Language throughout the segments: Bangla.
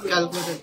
ক্যালকুলেটর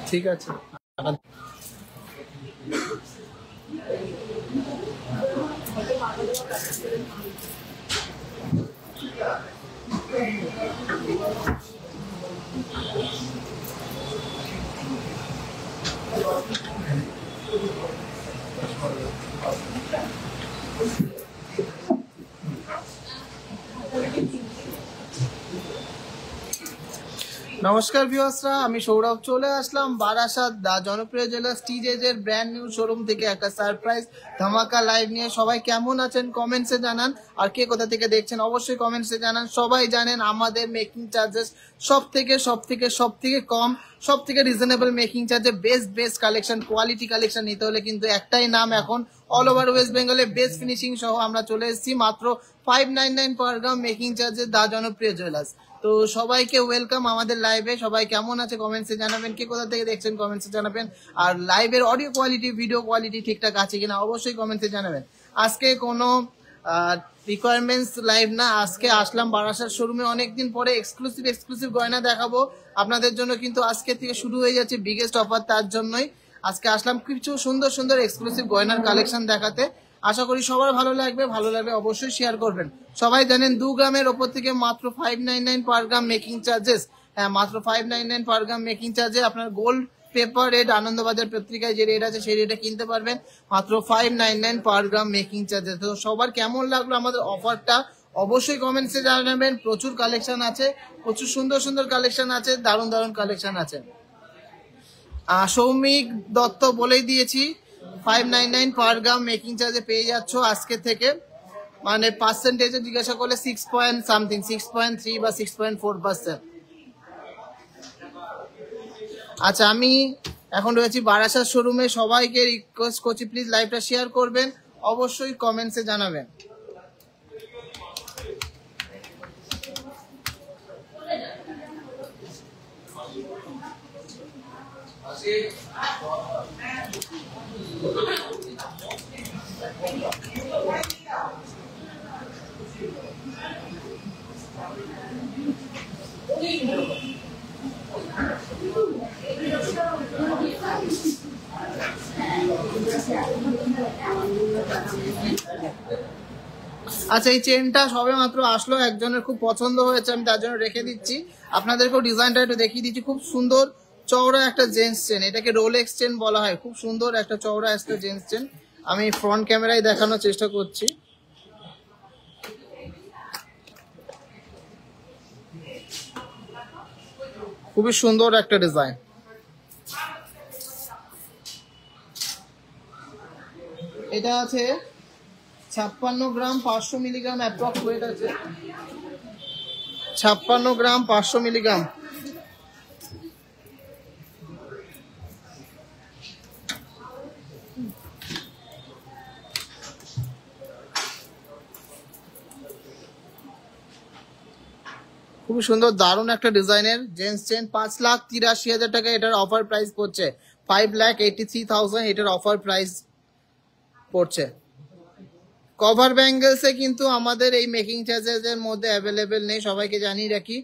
ঠিক আছে। নমস্কার ভিউয়ার্সরা, আমি সৌরভ চলে আসলাম বারাসাত জনপ্রিয় জুয়েলার্স টিজেজ এর ব্র্যান্ড নিউ শোরুম থেকে একটা সারপ্রাইজ ধামাকা লাইভ নিয়ে। সবাই কেমন আছেন কমেন্টসে জানান, আর কে কোথা থেকে দেখছেন অবশ্যই কমেন্টসে জানান। সবাই জানেন আমাদের মেকিং চার্জেস সব থেকে কম, সব থেকে রিজনেবল মেকিং চার্জে বেস্ট কালেকশন, কোয়ালিটি কালেকশন নিতে হলে কিন্তু একটাই নাম এখন অল ওভার ওয়েস্ট বেঙ্গলে বেস্ট ফিনিশিং সহ আমরা চলে এসেছি মাত্র 599 পার গ্রাম মেকিং চার্জে জনপ্রিয় জুয়েলার্স। তো সবাইকে ওয়েলকাম আমাদের লাইভে। সবাই কেমন আছে কমেন্টসে জানাবেন, কে কোথা থেকে দেখছেন কমেন্টসে জানাবেন, আর লাইভের অডিও কোয়ালিটি ভিডিও কোয়ালিটি ঠিকঠাক আছে কিনা অবশ্যই কমেন্টসে জানাবেন। আজকে কোনো রিকোয়ারমেন্টস লাইভ না, আজকে আসলাম বারাসাত শোরুমে অনেকদিন পরে এক্সক্লুসিভ গয়না দেখাবো আপনাদের জন্য। কিন্তু আজকে থেকে শুরু হয়ে যাচ্ছে বিগেস্ট অফার, তার জন্যই আজকে আসলাম কিছু সুন্দর এক্সক্লুসিভ গয়নার কালেকশন দেখাতে। আশা করি সবার ভালো লাগবে অবশ্যই শেয়ার করবেন। সবাই জানেন 2 গ্রামের ওপর থেকে মাত্র 599 পার গ্রাম মেকিং চার্জেস। হ্যাঁ, মাত্র 599 পার গ্রাম মেকিং চার্জে আপনার গোল্ড পেপার রেট আনন্দবাজার পত্রিকায় যে রেট আছে সেই রেটে কিনতে পারবেন মাত্র 599 পার গ্রাম মেকিং চার্জে। তো সবার কেমন লাগলো আমাদের অফারটা অবশ্যই কমেন্টসে জানাবেন। প্রচুর কালেকশন আছে, প্রচুর সুন্দর কালেকশন আছে, দারুণ কালেকশন আছে। সৌমিক দত্ত বলেই দিয়েছি 599 পার গ্রাম মেকিং চার্জে পেয়ে যাচ্ছ আজকে থেকে। মানে পার্সেন্টেজে জিজ্ঞাসা করলে 6.3 বা 6.4%। আচ্ছা, আমি এখন রয়েছি বারাসাত শোরুমে। সবাইকে রিকোয়েস্ট করছি প্লিজ লাইভটা শেয়ার করবেন, অবশ্যই কমেন্টসে জানাবেন। আচ্ছা, এই চেনটা সবে মাত্র আসলো, একজনের খুব পছন্দ হয়েছে, আমি তার জন্য রেখে দিচ্ছি। আপনাদেরকেও ডিজাইনটা একটু দেখিয়ে দিচ্ছি। খুব সুন্দর চওড়া একটা জেন্টস চেন, এটাকে রোলেক্স চেন বলা হয়। খুব সুন্দর একটা চওড়া একটা জেন্টস চেন, আমি ফ্রন্ট ক্যামেরায় দেখানোর চেষ্টা করছি। খুবই সুন্দর একটা ডিজাইন। এটা আছে 56 গ্রাম, 500 মিলিগ্রাম অ্যাপ্রক্স ওয়েট আছে। 56 গ্রাম 500 মিলিগ্রাম। খুবই সুন্দর দারুণ একটা ডিজাইনের জেন্টস চেন, 5,83,000 টাকা এটার অফার প্রাইস পড়ছে। 5,83,000 এটার অফার প্রাইস পড়ছে। কভার ব্যাঙ্গেলসে কিন্তু আমাদের এই মেকিং চার্জেসের মধ্যে অ্যাভেলেবেল নেই, সবাইকে জানিয়ে রাখি।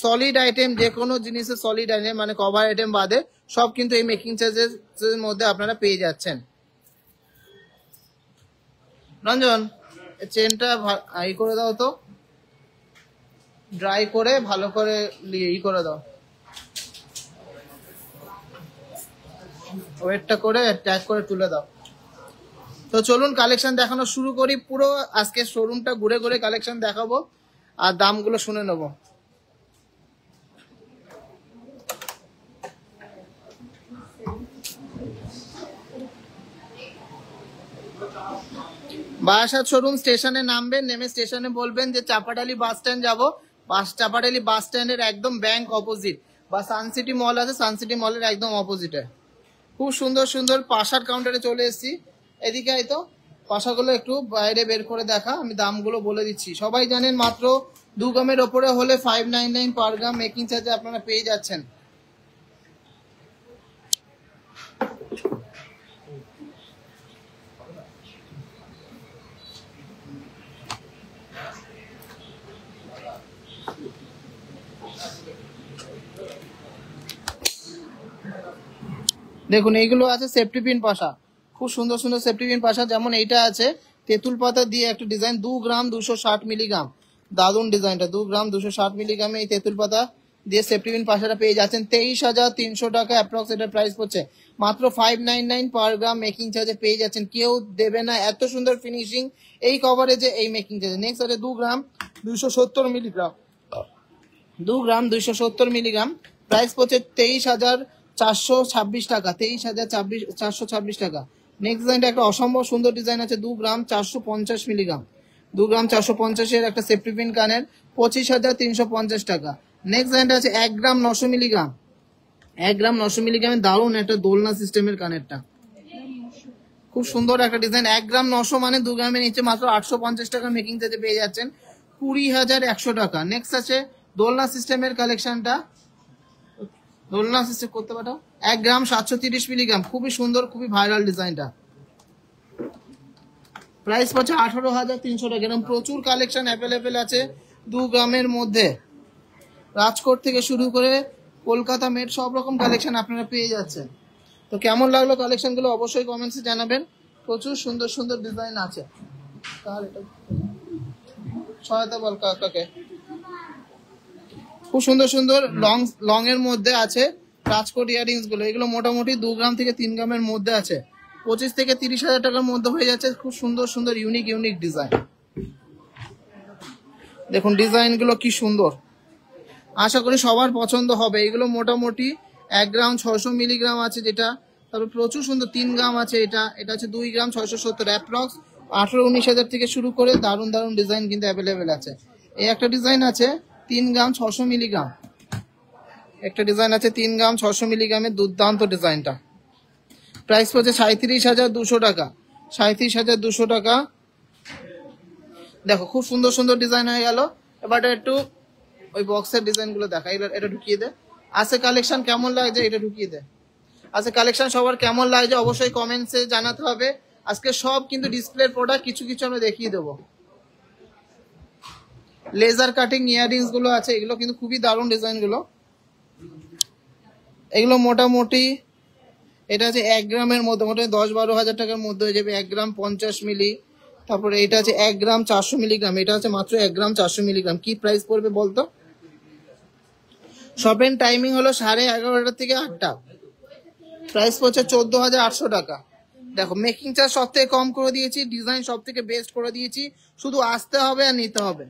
সলিড আইটেম, যে কোনো জিনিসের সলিড আইটেম মানে কভার আইটেম বাদে সব কিন্তু এই মেকিং চার্জেসের মধ্যে আপনারা পেয়ে যাচ্ছেন। রঞ্জন, চেনটা ই করে দাও তো, ড্রাই করে ভালো করে ই করে দাও, ওয়েটটা করে ট্যাগ করে তুলে দাও। তো চলুন কালেকশন দেখানো শুরু করি। পুরো আজকে শোরুমটা ঘুরে ঘুরে কালেকশন দেখাবো আর দামগুলো শুনে নেব। বারাসাত শোরুম স্টেশনে নামবেন, নেমে স্টেশনে বলবেন যে চাপাডালি বাস স্ট্যান্ড যাবো। চাপাডালি বাস স্ট্যান্ডের একদম ব্যাংক অপোজিট বা সানসিটি মল আছে, সানসিটি মলের একদম অপোজিটে। খুব সুন্দর সুন্দর পাশার কাউন্টারে চলে এসেছি। এদিকে হয়তো পাশাগুলো একটু বাইরে বের করে দেখা, আমি দামগুলো বলে দিচ্ছি। সবাই জানেন মাত্র 2 গ্রামের ওপরে হলে 599 পার গ্রাম মেকিং চার্জে আপনারা পেয়ে যাচ্ছেন। দেখুন এইগুলো আছে সেফটি পিন পাশা, খুব সুন্দর সুন্দর সেফটি পিন পাশা। যেমন এইটা আছে তেঁতুল পাতা দিয়ে একটা ডিজাইন, 2 গ্রাম 260 মিলিগ্রাম, দারুণ ডিজাইনটা। 2 গ্রাম 260 মিলিগ্রামে এই তেঁতুল পাতা দিয়ে সেফটি পিন পাশাটা পেয়ে যাচ্ছেন 23,300 টাকা অ্যাপ্রক্স এটার প্রাইস পড়ছে। মাত্র 599 পার গ্রাম মেকিং চার্জে পেয়ে যাচ্ছেন। কেউ দেবে না এত সুন্দর ফিনিশিং এই কভারেজে এই মেকিং চার্জে। নেক্সট আছে 2 গ্রাম 270 মিলিগ্রাম, 2 গ্রাম 270 মিলিগ্রাম, প্রাইস পড়ছে 23,426 টাকা, 23,426 টাকা। নেক্সট ডিজাইনটা একটা অসম্ভব সুন্দর ডিজাইন আছে, 2 গ্রাম 450 মিলিগ্রাম, 2 গ্রাম 450 একটা সেফটি পিন কানের, 25,350 টাকা। নেক্সট ডিজাইনটা আছে 1 গ্রাম 900 মিলিগ্রাম, 1 গ্রাম 900 মিলিগ্রামের দারুণ একটা দোলনা সিস্টেমের কানেরটা, খুব সুন্দর একটা ডিজাইন। 1 গ্রাম 900 মানে 2 গ্রামের নিচে মাত্র 850 টাকা মেকিং চার্জে পেয়ে যাচ্ছেন, 20,100 টাকা। নেক্সট আছে দোলনা সিস্টেমের কালেকশনটা, দোলনা সিস্টেম করতে পারো, 1 গ্রাম 730 মিলিগ্রাম, খুবই সুন্দর খুবই ভাইরাল ডিজাইনটা। প্রাইস পড়ছে 18,300 টাকা। এরকম প্রচুর কালেকশন অ্যাভেলেবেল আছে 2 গ্রামের মধ্যে। রাজকোট থেকে শুরু করে কলকাতা মেট সব রকম কালেকশন আপনারা পেয়ে যাচ্ছেন। তো কেমন লাগলো কালেকশনগুলো অবশ্যই কমেন্টসে জানাবেন। প্রচুর সুন্দর সুন্দর ডিজাইন আছে। সহায়তা বল কাকাকে। খুব সুন্দর সুন্দর লং এর মধ্যে আছে রাজকোট ইয়ারিংস গুলো, এগুলো মোটামুটি 2 গ্রাম থেকে 3 গ্রামের মধ্যে আছে, 25 থেকে 30,000 টাকার মধ্যে হয়ে যাচ্ছে। খুব সুন্দর সুন্দর ইউনিক ইউনিক ডিজাইন। দেখুন ডিজাইন গুলো কি সুন্দর, আশা করি সবার পছন্দ হবে। এগুলো মোটামুটি 1 গ্রাম 600 মিলিগ্রাম আছে যেটা, তারপর প্রচুর সুন্দর 3 গ্রাম আছে, এটা হচ্ছে 2 গ্রাম 670, অ্যাপ্রক্স 18-19,000 থেকে শুরু করে দারুণ দারুণ ডিজাইন কিন্তু অ্যাভেলেবেল আছে। এই একটা ডিজাইন আছে 3 গ্রাম 600 মিলিগ্রাম, একটা ডিজাইন আছে 3 গ্রাম 600 মিলিগ্রামের দুর্দান্ত ডিজাইনটা। প্রাইস পড়ছে 37,200 টাকা, 37,200 টাকা। দেখো খুব সুন্দর সুন্দর ডিজাইন হয়ে গেল। এবার একটু ওই বক্সের ডিজাইন গুলো দেখা, এটা ঢুকিয়ে দে। আছে কালেকশন কেমন লাগছে এটা ঢুকিয়ে দে। আছে কালেকশন সবার কেমন লাগছে অবশ্যই কমেন্টসে জানাতে হবে। আজকে সব কিন্তু ডিসপ্লের প্রোডাক্ট, কিছু কিছু আমরা দেখিয়ে দেবো। লেজার কাটিং ইয়াররিংস গুলো আছে, এগুলো কিন্তু খুবই দারুণ ডিজাইন গুলো। এগুলো মোটামুটি এটা আছে 1 গ্রামের মধ্যে, মোটামুটি 10-12 হাজার টাকার মধ্যে হয়ে যাবে। 1 গ্রাম 50 মিলি, তারপরে এটা আছে 1 গ্রাম 400 মিলিগ্রাম, এটা আছে মাত্র 1 গ্রাম 400 মিলিগ্রাম। কি প্রাইস পড়বে বলতো? শপের টাইমিং হলো 11:30 থেকে 8টা, প্রাইস পড়ছে 14,800 টাকা। দেখো মেকিং চার্জ সব থেকে কম করে দিয়েছি, ডিজাইন সব থেকে বেস্ট করে দিয়েছি, শুধু আসতে হবে আর নিতে হবে।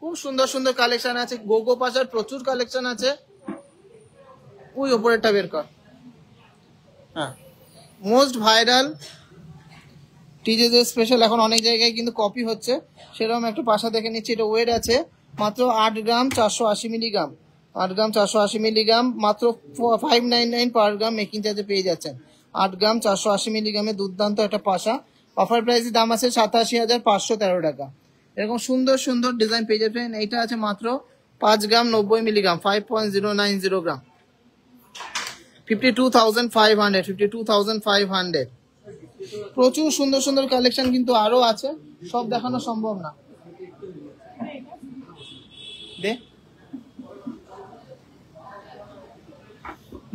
খুব সুন্দর সুন্দর কালেকশন আছে, গোগো পাশার প্রচুর কালেকশন আছে। ওই ওপরেরটা বের কর। হ্যাঁ, মোস্ট ভাইরাল টিজেস স্পেশাল এখন অনেক জায়গায় কিন্তু কপি হচ্ছে, সেরকম একটু পাশা দেখে নিচ্ছি। এটা ওয়েট আছে মাত্র 8 গ্রাম 480 মিলিগ্রাম, 8 গ্রাম 480 মিলিগ্রাম মাত্র 599 পার গ্রাম মেকিং চার্জে পেয়ে যাচ্ছেন। 8 গ্রাম 480 মিলিগ্রামের দুর্দান্ত একটা পাশা। অফার প্রাইসের দাম আছে 87,513 টাকা। এরকম সুন্দর সুন্দর ডিজাইন পেয়ে যাবেন। এইটা আছে মাত্র 5 গ্রাম 90 মিলিগ্রাম, 5.090 গ্রাম, 52,500, 52,500। প্রচুর সুন্দর সুন্দর কালেকশন কিন্তু আরো আছে, সব দেখানো সম্ভব না। দে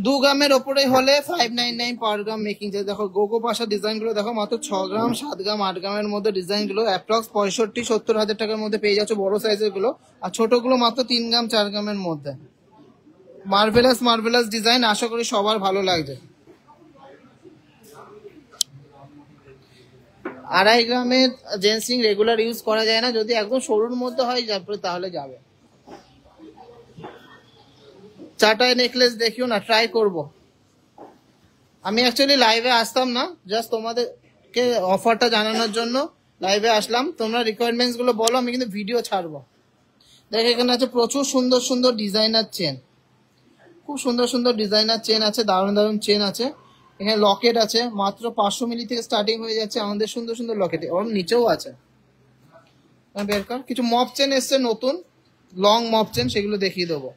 2 গ্রামের ওপরে হলে 599 পার গ্রাম মেকিং চার্জ। দেখো গোগো পাশা ডিজাইন গুলো দেখো, মাত্র 6 গ্রাম 7 গ্রাম 8 গ্রামের মধ্যে ডিজাইন গুলো অ্যাপ্রক্স 65-70 হাজার টাকার মধ্যে পেয়ে যাচ্ছে বড় সাইজের গুলো, আর ছোট গুলো মাত্র 3 গ্রাম 4 গ্রামের মধ্যে। মার্ভেলাস মার্ভেলাস ডিজাইন, আশা করি সবার ভালো লাগছে। 2.5 গ্রামের জেন্টস রেগুলার ইউজ করা যায় না, যদি একদম সরুর মধ্যে হয় তাহলে যাবে। চাটাই নেকলেস দেখিও না, ট্রাই করব। আমি অ্যাকচুয়ালি লাইভে আসতাম না, জাস্ট তোমাদেরকে অফারটা জানানোর জন্য লাইভে আসলাম। তোমরা রিকোয়ারমেন্টস গুলো বলো, আমি কিন্তু ভিডিও ছাড়বো। দেখ এখানে আছে প্রচুর সুন্দর সুন্দর ডিজাইনার চেন, খুব সুন্দর সুন্দর ডিজাইনার চেন আছে, দারুণ দারুণ চেন আছে। এখানে লকেট আছে, মাত্র 500 মিলি থেকে স্টার্টিং হয়ে যাচ্ছে আমাদের সুন্দর সুন্দর লকেট। ওর নিচেও আছে, বের কর। কিছু মপ চেন এসছে নতুন, লং মপ চেন, সেগুলো দেখিয়ে দেবো।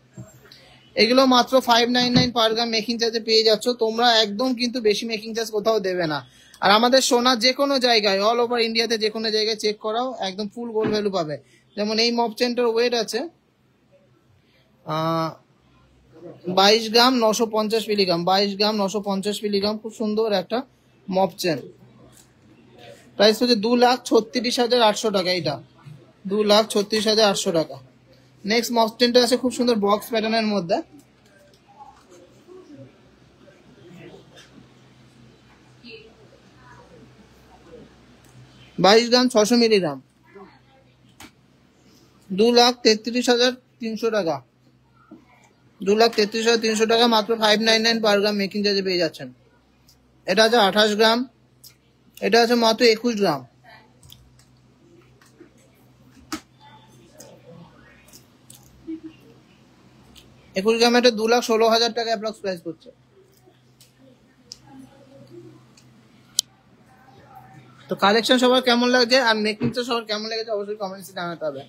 এগুলো মাত্র 599 পার গ্রাম মেকিং চার্জে পেয়ে যাচ্ছ তোমরা। একদম কিন্তু বেশি মেকিং চার্জ কোথাও দেবে না। আর আমাদের সোনা যে কোনো জায়গায়, অল ওভার ইন্ডিয়াতে যে কোনো জায়গায় চেক করাও, একদম ফুল গোল্ড ভ্যালু পাবে। যেমন এই মপ চেনটার ওয়েট আছে 22 গ্রাম 950 মিলিগ্রাম, 22 গ্রাম 950 মিলিগ্রাম। খুব সুন্দর একটা মপ চেন। প্রাইস হচ্ছে 2,36,800 টাকা। এটা 2,36,800 টাকা। নেক্সট মপ চেনটা আছে খুব সুন্দর বক্স প্যাটার্নের মধ্যে। বাইশ গ্রাম 600 মিলিগ্রাম, 2,33,300 টাকা। 2,33,300 টাকা, মাত্র 599 পার গ্রাম মেকিং চার্জে পেয়ে যাচ্ছেন। এটা আছে 28 গ্রাম, এটা আছে মাত্র 21 গ্রাম। একুশ গ্রাম এটা 2,16,000 টাকা অ্যাপ্রক্স প্রাইস করছে। তো কালেকশন সবার কেমন লাগছে আর মেকিং চার্জ সবার কেমন লেগেছে অবশ্যই কমেন্টসে জানাতে হবে।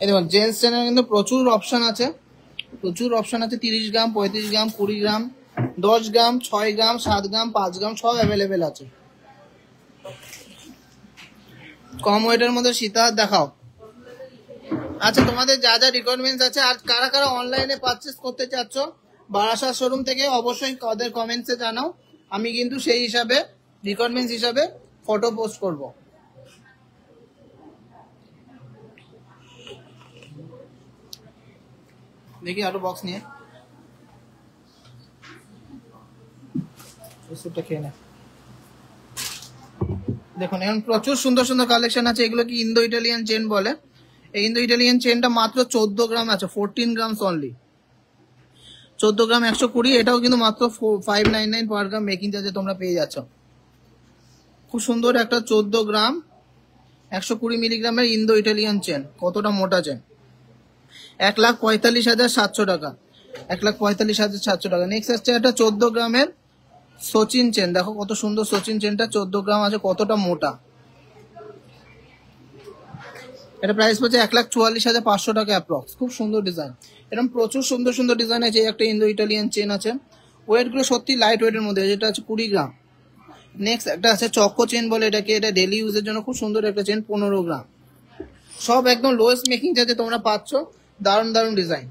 এই দেখুন জেন্টস চেনের কিন্তু প্রচুর অপশন আছে, প্রচুর অপশন আছে। 30 গ্রাম 35 গ্রাম 20 গ্রাম 10 গ্রাম 6 গ্রাম 7 গ্রাম 5 গ্রাম সব অ্যাভেলেবেল আছে। কম ওয়েটের মধ্যে সীতাহার দেখাও। আচ্ছা তোমাদের যা যা রিকোয়ারমেন্টস আছে, আর কারা কারা অনলাইনে পারচেস করতে চাচ্ছ বারাসাত শোরুম থেকে, অবশ্যই তাদের কমেন্টসে জানাও। আমি কিন্তু সেই হিসাবে রিকোয়ারমেন্টস হিসাবে ফটো পোস্ট করব। দেখি আরো বক্স নিয়ে ওষুধটা খেয়ে নে। দেখুন এখন প্রচুর সুন্দর সুন্দর কালেকশন আছে। এগুলো কি ইন্দো ইটালিয়ান চেন বলে। এই ইন্দো ইটালিয়ান চেনটা মাত্র 14 গ্রাম আছে, 14 গ্রামস অনলি, 14 গ্রাম 120। এটাও কিন্তু মাত্র 599 পার গ্রাম মেকিং চার্জে তোমরা পেয়ে যাচ্ছ। খুব সুন্দর একটা 14 গ্রাম 120 মিলিগ্রামের ইন্দো ইটালিয়ান চেন। কতটা মোটা চেন, 1,45,700 টাকা, 1,45,700 টাকা। নেক্সট আসছে একটা 14 গ্রামের সচিন চেন। দেখো কত সুন্দর সচিন চেনটা, 14 গ্রাম আছে, কতটা মোটা। এটা প্রাইস পড়ছে 1,44,500 টাকা অ্যাপ্রক্স। খুব সুন্দর ডিজাইন, এরকম প্রচুর সুন্দর সুন্দর ডিজাইন আছে। একটা ইন্দো ইটালিয়ান চেন আছে, ওয়েট গুলো সত্যি লাইট ওয়েটের মধ্যে, যেটা আছে 20 গ্রাম। নেক্সট একটা আছে চকো চেন বলে এটাকে, এটা ডেলি ইউজের জন্য খুব সুন্দর একটা চেন, 15 গ্রাম। সব একদম লোয়েস্ট মেকিং চার্জে তোমরা পাচ্ছ। দারুণ দারুণ ডিজাইন।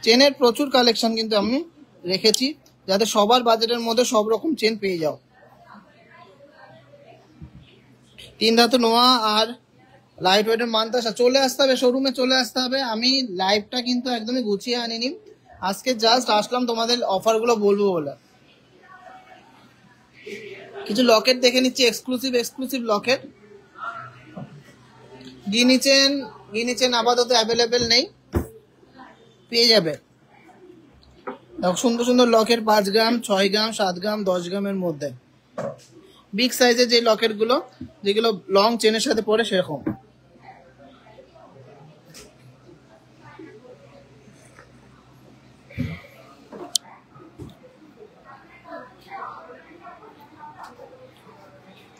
চেনের প্রচুর কালেকশন কিন্তু আমি রেখেছি, যাতে সবার বাজেটের মধ্যে সব রকম চেন পেয়ে যাও। 3 ধাতু নোয়া আর লাইট ওয়েটের মানতাসা চলে আসতে হবে, শোরুমে চলে আসতে হবে। আমি লাইভটা কিন্তু একদমই গুছিয়ে আনিনি, আজকে জাস্ট আসলাম তোমাদের অফার গুলো বলবো বলে। কিছু লকেট দেখে নিচ্ছি, এক্সক্লুসিভ লকেট। গিনি চেন আপাতত অ্যাভেলেবেল নেই, পেয়ে যাবে। দেখো সুন্দর সুন্দর লকেট 5 গ্রাম, 6 গ্রাম, 7 গ্রাম, 10 গ্রামের মধ্যে বিগ সাইজের যে লকেট গুলো, যেগুলো লং চেনের সাথে পরে সেরকম।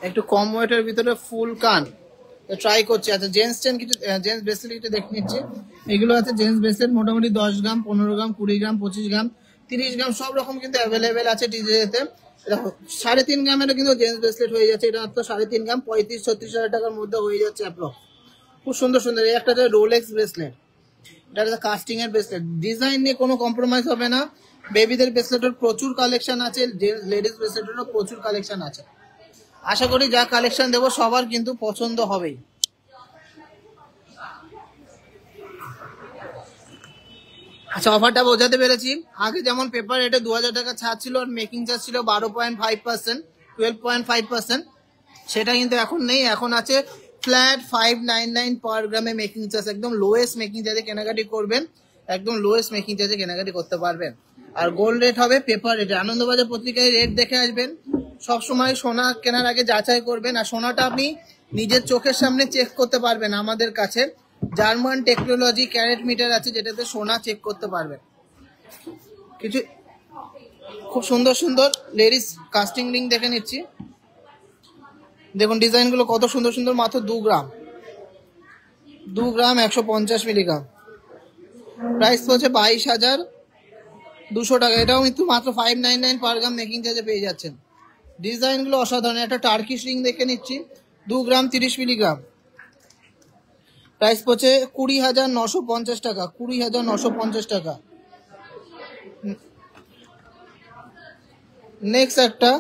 একটু কম ওয়েটের ভিতরে ফুল কান ট্রাই করছি। আচ্ছা জেন্টস চেন কিছু, জেন্টস ব্রেসলেট কিছু দেখে নিচ্ছি। এগুলো আছে জেন্টস ব্রেসলেট, মোটামুটি 10 গ্রাম, 15 গ্রাম, 20 গ্রাম, 25 গ্রাম, 30 গ্রাম সব রকম কিন্তু অ্যাভেলেবেল আছে টিজেতে। দেখো 3.5 গ্রামেরও কিন্তু জেন্টস ব্রেসলেট হয়ে যাচ্ছে। এটা তো 3.5 গ্রাম, 35-36 হাজার টাকার মধ্যে হয়ে যাচ্ছে অ্যাপ্রক্স। খুব সুন্দর সুন্দর। এই একটা রোলেক্স ব্রেসলেট, এটা একটা কাস্টিং এর ব্রেসলেট, ডিজাইন নিয়ে কোনো কম্প্রোমাইজ হবে না। বেবিদের ব্রেসলেটের প্রচুর কালেকশন আছে, লেডিস ব্রেসলেটেরও প্রচুর কালেকশন আছে। আশা করি যা কালেকশন দেবো সবার কিন্তু পছন্দ হবেই। আচ্ছা অফারটা বোঝাতে পেরেছি। আগে যেমন পেপার রেটে 2000 টাকা ছাড় ছিল আর মেকিং চার্জ ছিল 12.5%, 12.5%, সেটা কিন্তু এখন নেই। এখন আছে ফ্ল্যাট 599 পার গ্রামে মেকিং চার্জ। একদম লোয়েস্ট মেকিং চার্জে কেনাকাটি করবেন, একদম লোয়েস্ট মেকিং চার্জে কেনাকাটি করতে পারবেন। আর গোল্ড রেট হবে পেপার রেটে। আনন্দবাজার পত্রিকায় রেট দেখে আসবেন। সবসময় সোনা কেনার আগে যাচাই করবেন, আর সোনাটা আপনি নিজের চোখের সামনে চেক করতে পারবেন। আমাদের কাছে জার্মান টেকনোলজি ক্যারেট মিটার আছে, যেটাতে সোনা চেক করতে পারবেন। কিছু খুব সুন্দর সুন্দর লেডিস কাস্টিং রিং দেখে নিচ্ছি। দেখুন ডিজাইনগুলো কত সুন্দর সুন্দর। মাত্র 2 গ্রাম, 2 গ্রাম 150 মিলিগ্রাম, প্রাইস হচ্ছে 22,200 টাকা। এটাও কিন্তু মাত্র 599 পার গ্রাম মেকিং চার্জে পেয়ে যাচ্ছেন। ডিজাইনগুলো অসাধারণ। একটা টার্কিশ রিং দেখে নিচ্ছি, 2 গ্রাম 30 মিলিগ্রাম, প্রাইস পড়ছে 20,950 টাকা, 20,950 টাকা। নেক্সট একটা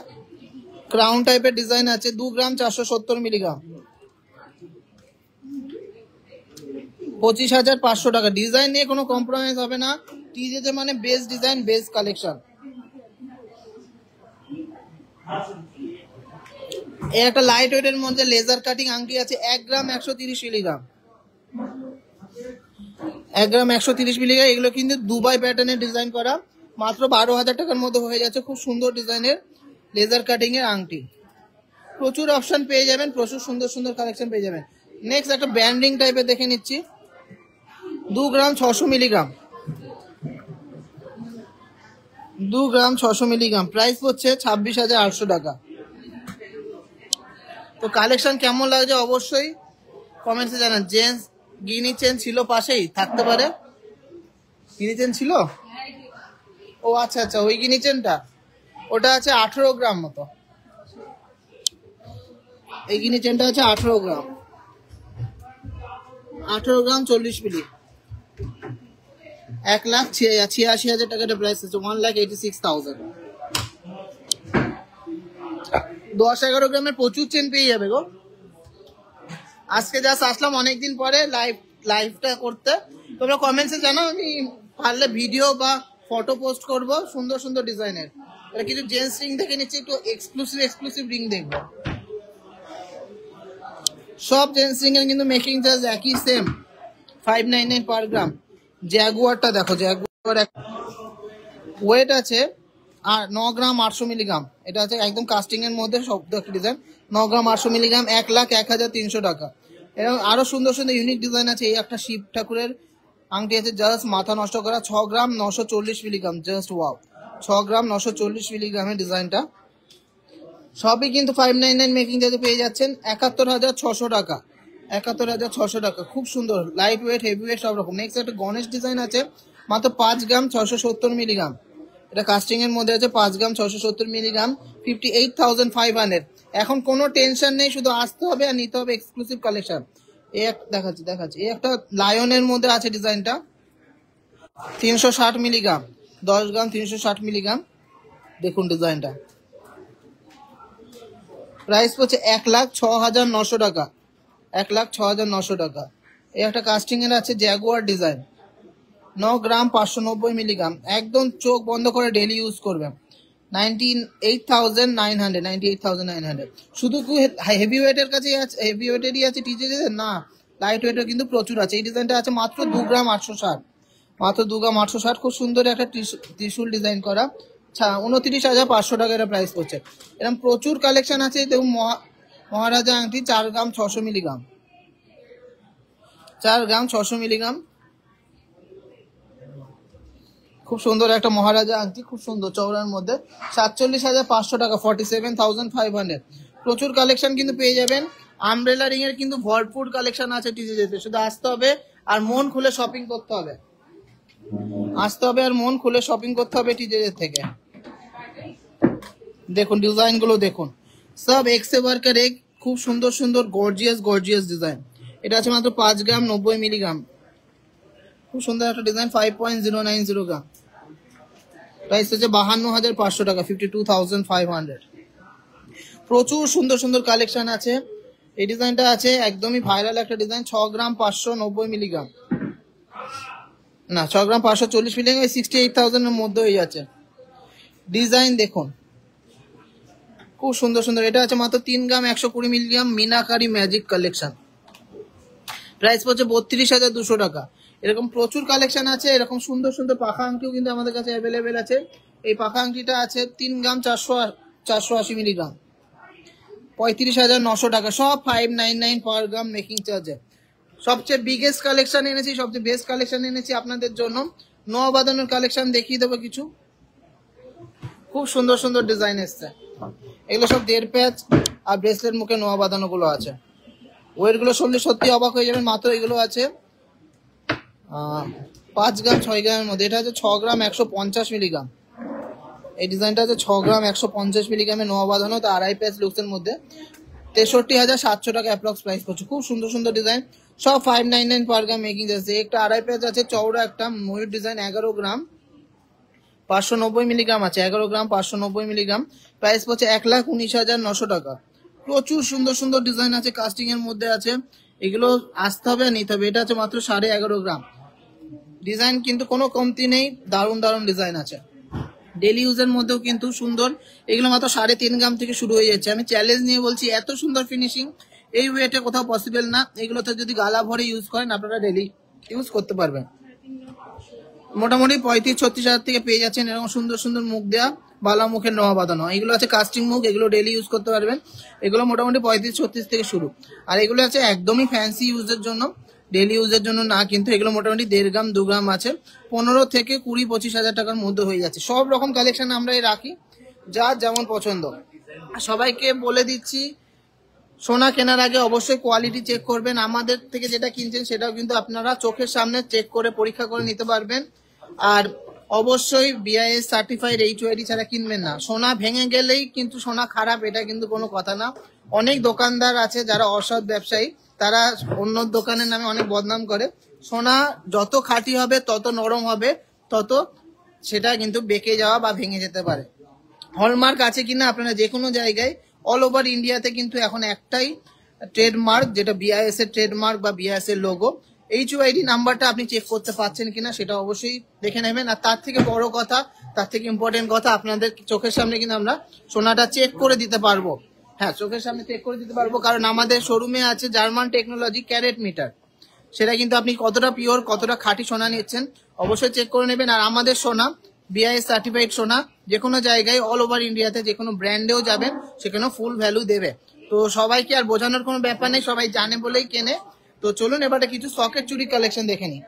ক্রাউন টাইপের ডিজাইন আছে, 2 গ্রাম 470 মিলিগ্রাম, 25,500 টাকা। ডিজাইন নিয়ে কোনো কম্প্রোমাইজ হবে না। টিজেতে মানে বেস্ট ডিজাইন, বেস্ট কালেকশন। এর একটা লাইট ওয়েটের মধ্যে লেজার কাটিং আংটি আছে, 1 গ্রাম 130 মিলিগ্রাম, 1 গ্রাম 130 মিলিগ্রাম। এগুলো কিন্তু দুবাই প্যাটার্নের ডিজাইন করা, মাত্র 12,000 টাকার মধ্যে হয়ে যাচ্ছে। খুব সুন্দর ডিজাইনের লেজার কাটিং এর আংটি। প্রচুর অপশন পেয়ে যাবেন, প্রচুর সুন্দর সুন্দর কালেকশন পেয়ে যাবেন। নেক্সট একটা ব্যান্ডিং টাইপের দেখে নিচ্ছি, 2 গ্রাম 600 মিলিগ্রাম, 2 গ্রাম 600 মিলিগ্রাম, প্রাইস হচ্ছে 26,800 টাকা। তো কালেকশন কেমন লাগছে অবশ্যই কমেন্টসে জানান। জেন্টস গিনি চেন ছিল পাশেই, থাকতে পারে। গিনি চেন ছিল, ও আচ্ছা আচ্ছা, ওই গিনি চেনটা ওটা আছে 18 গ্রাম মতো। এই গিনি চেনটা আছে 18 গ্রাম, 18 গ্রাম 40 মিলি, 1,86,000 টাকাটা প্রাইস আছে, 1,86,000। 10-11 গ্রামের প্রচুর চেন পেয়ে যাবে গো। আজকে জাস্ট আসলাম অনেকদিন পরে লাইভটা করতে। তোমরা কমেন্টসে জানাও, আমি পারলে ভিডিও বা ফটো পোস্ট করব সুন্দর সুন্দর ডিজাইনের। এটা কিছু জেন্টস রিং দেখে নিচ্ছি, একটু এক্সক্লুসিভ রিং দেখবো। সব জেন্টস রিং এর কিন্তু মেকিং চার্জ একই সেম, 599 পার গ্রাম। জ্যাগুয়ারটা দেখো, জ্যাগুয়ার ওয়েট আছে আর 9 গ্রাম 800 মিলিগ্রাম। এটা আছে একদম কাস্টিং এর মধ্যে সব ডিজাইন, 9 গ্রাম 800 মিলিগ্রাম, 1,01,300 টাকা। এরকম আরো সুন্দর সুন্দর ইউনিক ডিজাইন আছে। এই একটা শিব ঠাকুরের আংটি আছে, জাস্ট মাথা নষ্ট করা, 6 গ্রাম 940 মিলিগ্রাম, জাস্ট ওয়াও, 6 গ্রাম 940 মিলিগ্রামের ডিজাইনটা। সবই কিন্তু 599 মেকিং চার্জে পেয়ে যাচ্ছেন, 71,600 টাকা, 71,600 টাকা। খুব সুন্দর লাইট ওয়েট, হেভি ওয়েট সব রকম। নেক্সট একটা গণেশ ডিজাইন আছে, মাত্র 5 গ্রাম 670 মিলিগ্রাম। এটা কাস্টিং এর মধ্যে আছে, 5 গ্রাম 670 মিলিগ্রাম, 58,500। এখন কোনো টেনশন নেই, শুধু আসতে হবে আর নিতে হবে এক্সক্লুসিভ কালেকশন। এই দেখাচ্ছি এই একটা লায়নের মধ্যে আছে ডিজাইনটা, 360 মিলিগ্রাম, 10 গ্রাম 360 মিলিগ্রাম। দেখুন ডিজাইনটা, প্রাইস পড়ছে 1,06,900 টাকা, 1,06,900 টাকা। এই একটা কাস্টিং এর আছে জ্যাগুয়ার ডিজাইন, 9 গ্রাম 590 মিলিগ্রাম, একদম চোখ বন্ধ করে ডেলি ইউজ করবেন, 98,900। শুধু হেভি ওয়েটের কাছে হেভি ওয়েটেরই আছে টিজে না, লাইট ওয়েটের কিন্তু প্রচুর আছে। এই ডিজাইনটা আছে মাত্র 2 গ্রাম 860, মাত্র 2,860। খুব সুন্দর একটা ত্রিশূল ডিজাইন করা, 29,500 টাকা এটা প্রাইস পড়ছে। এরকম প্রচুর কালেকশন আছে। দেখুন মহারাজা আংটি 4 গ্রাম 600 মিলিগ্রাম, 4 গ্রাম 600 মিলিগ্রাম। খুব সুন্দর একটা মহারাজা আংটি, খুব সুন্দর চওড়ার মধ্যে, 47,500 টাকা, 47,500। প্রচুর কালেকশন কিন্তু পেয়ে যাবেন। আমব্রেলা রিং এর কিন্তু ভরপুর কালেকশন আছে টিজেজেতে, শুধু আসতে হবে আর মন খুলে শপিং করতে হবে, আসতে হবে আর মন খুলে শপিং করতে হবে টিজেজের থেকে। দেখুন ডিজাইন গুলো দেখুন, সব এক সে বারকার এক, খুব সুন্দর সুন্দর গর্জিয়াস ডিজাইন। এটা আছে মাত্র 5 গ্রাম 90 মিলিগ্রাম, খুব সুন্দর একটা ডিজাইন, 5.090 গ্রাম। প্রাইস হচ্ছে 52,500 টাকা, 52,500। প্রচুর সুন্দর সুন্দর কালেকশন আছে। এই ডিজাইনটা আছে একদমই ভাইরাল একটা ডিজাইন, 6 গ্রাম 590 মিলিগ্রাম, না 6 গ্রাম 540 মিলিগ্রাম, 68,000 এর মধ্যে হয়ে যাচ্ছে। ডিজাইন দেখুন খুব সুন্দর সুন্দর। এটা আছে মাত্র 3 গ্রাম 120 milligram, meenakari magic collection. Price পড়ছে 32,200 টাকা। এরকম প্রচুর কালেকশন আছে। এরকম সুন্দর সুন্দর পাখা আংটিও কিন্তু আমাদের কাছে অ্যাভেলেবেল আছে। এই পাখা আংটিটা আছে 3 গ্রাম 480 মিলিগ্রাম, 35,900 টাকা, সব 599 পার গ্রাম মেকিং চার্জে। সবচেয়ে বিগেস্ট কালেকশন এনেছি, সবচেয়ে বেস্ট কালেকশন এনেছি আপনাদের জন্য। নোয়া বাঁধানোর কালেকশন দেখিয়ে দেবো কিছু, খুব সুন্দর সুন্দর ডিজাইন এসছে। এগুলো সব 1.5 প্যাচ আর ব্রেসলেট মুখে নোয়া বাঁধানো গুলো আছে। ওয়েট গুলো শুনলে সত্যি অবাক হয়ে যাবেন। মাত্র এগুলো আছে 5 গ্রাম 6 গ্রামের মধ্যে। এটা আছে 6 গ্রাম 150 মিলিগ্রাম। এই ডিজাইনটা আছে 6 গ্রাম 150 মিলিগ্রামে নোয়া বাঁধানো, তো 2.5 প্যাচ লুকসের মধ্যে, 63,700 টাকা অ্যাপ্রক্স প্রাইস পড়ছে। খুব সুন্দর সুন্দর ডিজাইন, সব 599 পার গ্রাম মেকিং আছে। একটা 2.5 প্যাচ আছে চওড়া একটা ময়ূর ডিজাইন, 11 গ্রাম 590 মিলিগ্রাম আছে, 11 গ্রাম 590 মিলিগ্রাম। প্রাইস পড়ছে 1,19,900 টাকা। প্রচুর সুন্দর সুন্দর ডিজাইন আছে, কাস্টিং এর মধ্যে আছে। এগুলো আসতে হবে আর নিতে হবে। এটা আছে মাত্র 11.5 গ্রাম। ডিজাইন কিন্তু কোনো কমতি নেই, দারুণ দারুণ ডিজাইন আছে। ডেলি ইউজের মধ্যেও কিন্তু সুন্দর। এগুলো মাত্র 3.5 গ্রাম থেকে শুরু হয়ে যাচ্ছে। আমি চ্যালেঞ্জ নিয়ে বলছি, এত সুন্দর ফিনিশিং এই ওয়েটে কোথাও পসিবল না। এগুলোতে যদি গালা ভরে ইউজ করেন আপনারা ডেলি ইউজ করতে পারবেন। মোটামুটি 35-36 হাজার থেকে পেয়ে যাচ্ছেন এরকম সুন্দর সুন্দর মুখ দেওয়া বালা মুখের নোয়া বাঁধানো। এগুলো আছে কাস্টিং মুখ, এগুলো ডেলি ইউজ করতে পারবেন। এগুলো মোটামুটি 35-36 থেকে শুরু। আর এগুলো আছে একদমই ফ্যান্সি ইউজের জন্য, ডেলি ইউজের জন্য না। কিন্তু এগুলো মোটামুটি 1.5 গ্রাম 2 গ্রাম আছে, 15 থেকে 20-25 হাজার টাকার মধ্যে হয়ে যাচ্ছে। সব রকম কালেকশন আমরা রাখি, যার যেমন পছন্দ। সবাইকে বলে দিচ্ছি, সোনা কেনার আগে অবশ্যই কোয়ালিটি চেক করবেন। আমাদের থেকে যেটা কিনছেন সেটাও কিন্তু আপনারা চোখের সামনে চেক করে পরীক্ষা করে নিতে পারবেন। আর অবশ্যই BIS সার্টিফাইড HOID ছাড়া কিনবেন না। সোনা ভেঙে গেলেই কিন্তু সোনা খারাপ, এটা কিন্তু কোনো কথা না। অনেক দোকানদার আছে যারা অসৎ ব্যবসায়ী, তারা অন্য দোকানের নামে অনেক বদনাম করে। সোনা যত খাঁটি হবে, তত নরম হবে, তত সেটা কিন্তু বেঁকে যাওয়া বা ভেঙে যেতে পারে। হলমার্ক আছে কিনা আপনারা যে কোনো জায়গায় অল ওভার ইন্ডিয়াতে কিন্তু এখন একটাই ট্রেডমার্ক, যেটা BIS এর ট্রেডমার্ক বা BIS এর লোগো। HOID নাম্বারটা আপনি চেক করতে পারছেন কিনা সেটা অবশ্যই দেখে নেবেন। আর তার থেকে বড় কথা, তার থেকে ইম্পর্টেন্ট কথা, আপনাদের চোখের সামনে কিন্তু আমরা সোনাটা চেক করে দিতে পারবো। হ্যাঁ, চোখের সামনে চেক করে দিতে পারবো, কারণ আমাদের শোরুমে আছে জার্মান টেকনোলজি ক্যারেট মিটার। সেটা কিন্তু আপনি কতটা পিওর, কতটা খাঁটি সোনা নিচ্ছেন অবশ্যই চেক করে নেবেন। আর আমাদের সোনা BIS সার্টিফাইড সোনা যে কোনো জায়গায় অল ওভার ইন্ডিয়াতে যে কোনো ব্র্যান্ডেও যাবেন সেখানে ফুল ভ্যালু দেবে। তো সবাইকে আর বোঝানোর কোনো ব্যাপার নেই, সবাই জানে বলেই কেনে। তো চলুন এবারে কিছু সকেট চুরি কালেকশন দেখে নিই।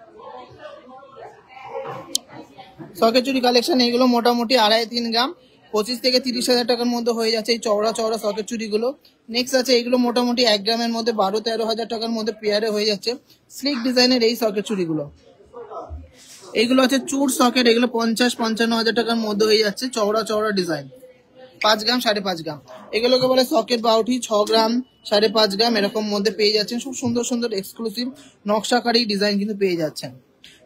সকেট চুরি কালেকশন এগুলো মোটামুটি 2.5-3 গ্রাম 25 থেকে 30 হাজার টাকার মধ্যে হয়ে যাচ্ছে এই চওড়া চওড়া সকেট চুরিগুলো। নেক্সট আছে এগুলো মোটামুটি 1 গ্রামের মধ্যে 12-13 হাজার টাকার মধ্যে পেয়ারে হয়ে যাচ্ছে স্লিক ডিজাইনের এই সকেট চুরিগুলো। এইগুলো আছে চুর সকেট, এগুলো 50-55 হাজার টাকার মধ্যে হয়ে যাচ্ছে চওড়া চওড়া ডিজাইন, 5 গ্রাম 5.5 গ্রাম। এগুলোকে বলে সকেট বাউটি, 6 গ্রাম 5.5 গ্রাম এরকম মধ্যে পেয়ে যাচ্ছেন। খুব সুন্দর সুন্দর এক্সক্লুসিভ নকশাকারী ডিজাইন কিন্তু পেয়ে যাচ্ছেন।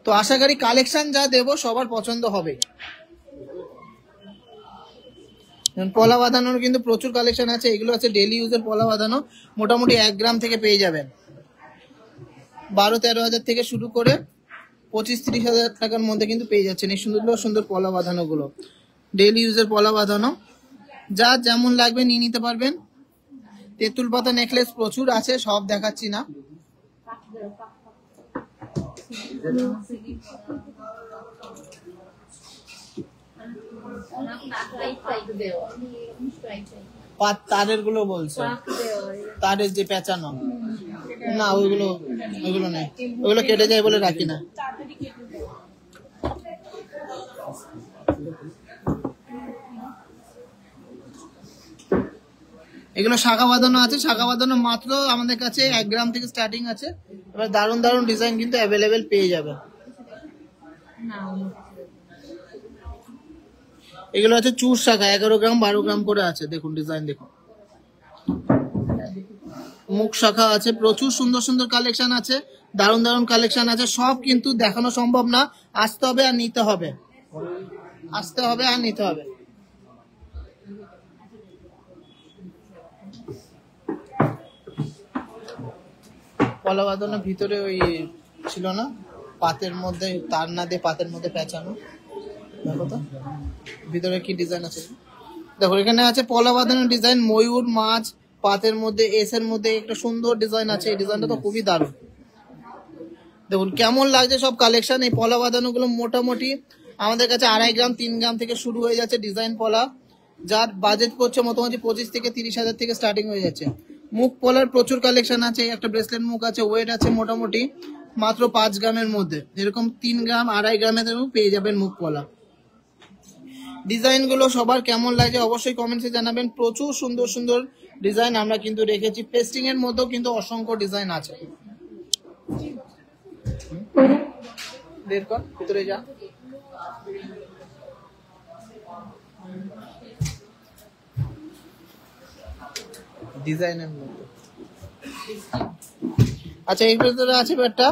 তো আশা করি কালেকশন যা দেবো সবার পছন্দ হবে। পলা বাঁধানোর কিন্তু প্রচুর কালেকশন আছে। এগুলো আছে ডেলি ইউজের পলা বাঁধানো, মোটামুটি 1 গ্রাম থেকে পেয়ে যাবেন 12-13 হাজার থেকে শুরু করে 25-30 হাজার টাকার মধ্যে কিন্তু পেয়ে যাচ্ছেন এই সুন্দর সুন্দর পলা বাঁধানো গুলো। ডেলি ইউজের পলা বাঁধানো, যা যেমন লাগবে নিয়ে নিতে পারবেন। তেঁতুল পাতা নেকলেস প্রচুর আছে, সব দেখাচ্ছি না। তারের গুলো বলছে, তারের যে পেঁচানো না, ওইগুলো ওইগুলো নেই, ওইগুলো কেটে যায় বলে রাখি না। এগুলো শাখা বাঁধানো আছে, শাখা বাঁধানো মাত্র আমাদের কাছে 1 গ্রাম থেকে স্টার্টিং আছে। এবার দারুণ দারুণ ডিজাইন কিন্তু অ্যাভেলেবেল পেয়ে যাবে। এগুলো আছে চুর শাখা, 11 গ্রাম 12 গ্রাম করে আছে, দেখুন ডিজাইন দেখুন। মুখ শাখা আছে, প্রচুর সুন্দর সুন্দর কালেকশন আছে, দারুণ দারুণ কালেকশন আছে। সব কিন্তু দেখানো সম্ভব না, আসতে হবে আর নিতে হবে, আসতে হবে আর নিতে হবে। পলা বাঁধানোর ভিতরে ওই ছিল না, পাতের মধ্যে তার না দিয়ে পাতের মধ্যে পেঁচানো, দেখো তো ভিতরে কি ডিজাইন আছে। দেখো এখানে আছে পলা বাঁধানোর ডিজাইন, ময়ূর মাছ পাতের মধ্যে, এস এর মধ্যে একটা সুন্দর ডিজাইন আছে। এই ডিজাইনটা তো খুবই দারুণ, দেখুন কেমন লাগছে সব কালেকশন। এই পলা বাঁধানো গুলো মোটামুটি আমাদের কাছে 2.5 গ্রাম 3 গ্রাম থেকে শুরু হয়ে যাচ্ছে ডিজাইন পলা, যার বাজেট পড়ছে মোটামুটি 25 থেকে 30 হাজার থেকে স্টার্টিং হয়ে যাচ্ছে। মুখ পলার প্রচুর কালেকশন আছে, একটা ব্রেসলেট মুখ আছে, ওয়েট আছে মোটামুটি মাত্র 5 গ্রামের মধ্যে, এরকম 3 গ্রাম 2.5 গ্রামের পেয়ে যাবেন মুখ পলা। ডিজাইন গুলো সবার কেমন লাগে অবশ্যই কমেন্টসে জানাবেন। প্রচুর সুন্দর সুন্দর ডিজাইন আমরা কিন্তু রেখেছি, পেস্টিং এর মধ্যেও কিন্তু অসংখ্য ডিজাইন আছে। বের কর, ভিতরে যা। ডিজাইনের মধ্যে আচ্ছা, এর ভিতরে আছে একটা